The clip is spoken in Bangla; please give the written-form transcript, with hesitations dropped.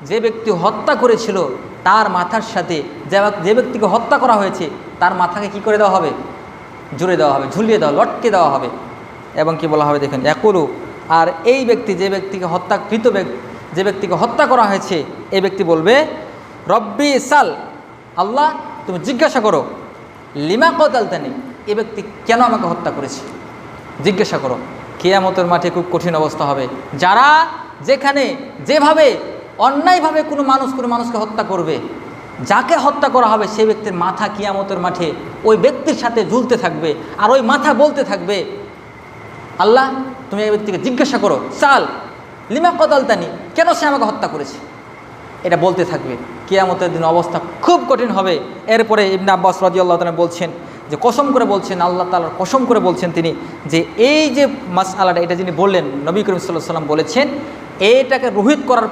যে ব্যক্তি হত্যা করেছিল তার মাথার সাথে যে ব্যক্তিকে হত্যা করা হয়েছে তার মাথাকে কি করে দেওয়া হবে? জুড়ে দেওয়া হবে, ঝুলিয়ে দেওয়া, লটকে দেওয়া হবে। এবং কি বলা হবে দেখেন, ইয়াকুলু, আর এই ব্যক্তি যে ব্যক্তিকে হত্যাকৃত যে ব্যক্তিকে হত্যা করা হয়েছে এই ব্যক্তি বলবে, রব্বি সাল, আল্লাহ তুমি জিজ্ঞাসা করো, লিমা কতালতানি, এ ব্যক্তি কেন আমাকে হত্যা করেছে, জিজ্ঞাসা করো। কিয়ামতের মাঠে খুব কঠিন অবস্থা হবে। যারা যেখানে যেভাবে অন্যায়ভাবে কোনো মানুষকে হত্যা করবে, যাকে হত্যা করা হবে সেই ব্যক্তির মাথা কিয়ামতের মাঠে ওই ব্যক্তির সাথে ঝুলতে থাকবে, আর ওই মাথা বলতে থাকবে, আল্লাহ তুমি এই ব্যক্তিকে জিজ্ঞাসা করো, সাল লিমা কতালতানি, কেন সে আমাকে হত্যা করেছে, এটা বলতে থাকবে। কিয়ামতের দিন অবস্থা খুব কঠিন হবে। এরপরে ইবনে আব্বাস রাদিয়াল্লাহু তাআলা বলছেন যে, কসম করে বলছেন, আল্লাহ তাআলার কসম করে বলছেন তিনি, যে এই যে মাসআলাটা এটা যিনি বললেন, নবী করিম সাল্লাল্লাহু আলাইহি ওয়াসাল্লাম বলেছেন, এটাকে রোহিত করার